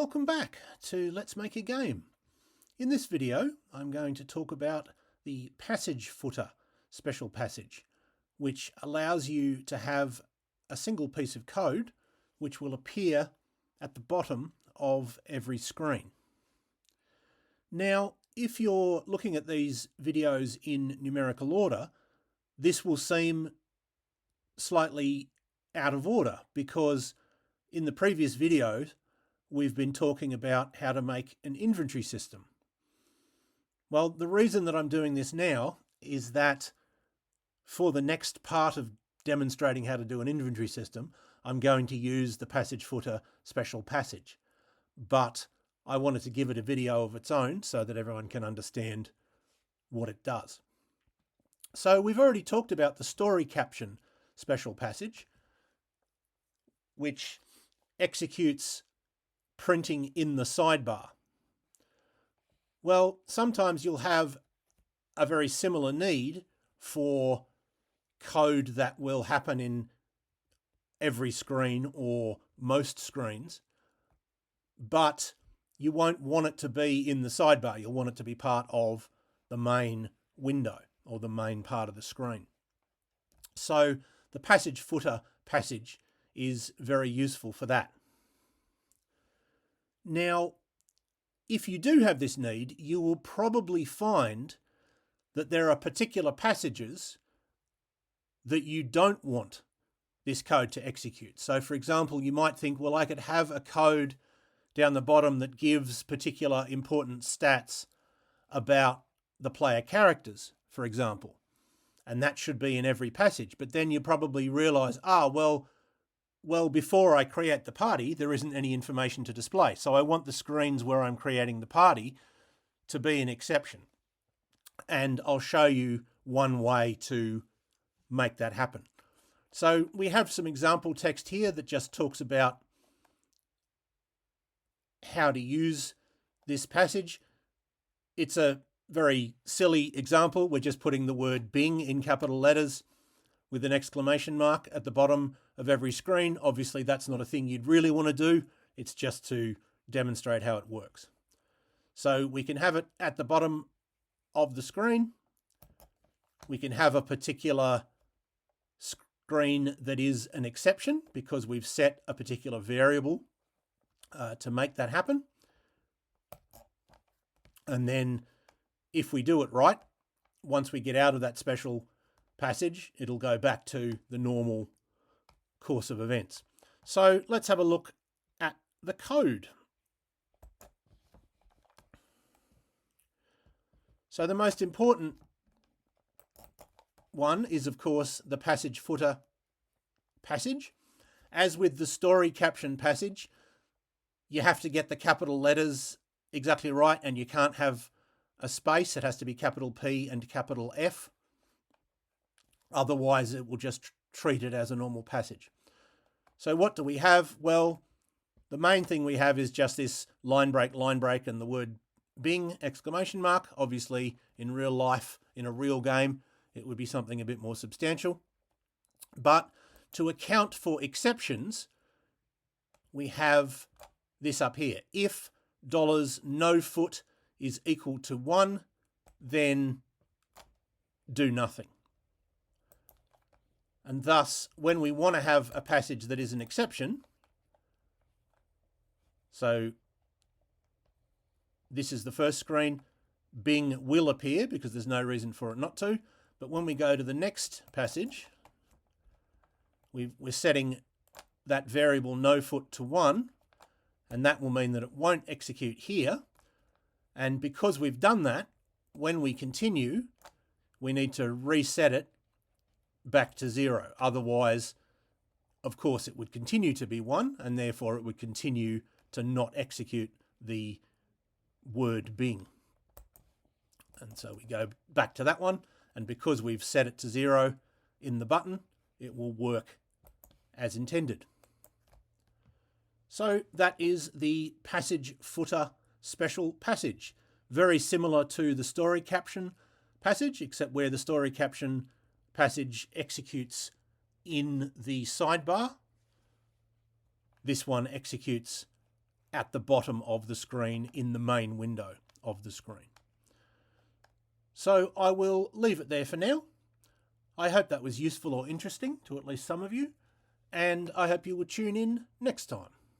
Welcome back to Let's Make a Game. In this video, I'm going to talk about the PassageFooter special passage, which allows you to have a single piece of code which will appear at the bottom of every screen. Now, if you're looking at these videos in numerical order, this will seem slightly out of order because in the previous videos, we've been talking about how to make an inventory system. Well, the reason that I'm doing this now is that for the next part of demonstrating how to do an inventory system, I'm going to use the PassageFooter special passage. But I wanted to give it a video of its own so that everyone can understand what it does. So we've already talked about the story caption special passage, which executes printing in the sidebar. Well, sometimes you'll have a very similar need for code that will happen in every screen or most screens, but you won't want it to be in the sidebar. You'll want it to be part of the main window or the main part of the screen. So the PassageFooter passage is very useful for that. Now, if you do have this need, you will probably find that there are particular passages that you don't want this code to execute. So for example, you might think, well, I could have a code down the bottom that gives particular important stats about the player characters, for example, and that should be in every passage. But then you probably realize, well, before I create the party, there isn't any information to display. So I want the screens where I'm creating the party to be an exception. And I'll show you one way to make that happen. So we have some example text here that just talks about how to use this passage. It's a very silly example. We're just putting the word Bing in capital letters with an exclamation mark at the bottom of every screen. Obviously, that's not a thing you'd really want to do. It's just to demonstrate how it works. So we can have it at the bottom of the screen. We can have a particular screen that is an exception because we've set a particular variable to make that happen. And then if we do it right, once we get out of that special passage, it'll go back to the normal course of events. So let's have a look at the code. So the most important one is, of course, the PassageFooter passage. As with the story caption passage, you have to get the capital letters exactly right, and you can't have a space. It has to be capital P and capital F. Otherwise, it will just treat it as a normal passage. So what do we have? Well, the main thing we have is just this line break, and the word Bing, exclamation mark. Obviously, in real life, in a real game, it would be something a bit more substantial. But to account for exceptions, we have this up here. If $nofoot is equal to 1, then do nothing. And thus, when we want to have a passage that is an exception, so this is the first screen, Bing will appear because there's no reason for it not to. But when we go to the next passage, we're setting that variable nofoot to 1, and that will mean that it won't execute here. And because we've done that, when we continue, we need to reset it back to 0. Otherwise, of course, it would continue to be 1, and therefore it would continue to not execute the word Bing. And so we go back to that one, and because we've set it to 0 in the button, it will work as intended. So that is the PassageFooter special passage. Very similar to the story caption passage, except where the story caption passage executes in the sidebar, this one executes at the bottom of the screen in the main window of the screen. So I will leave it there for now. I hope that was useful or interesting to at least some of you, and I hope you will tune in next time.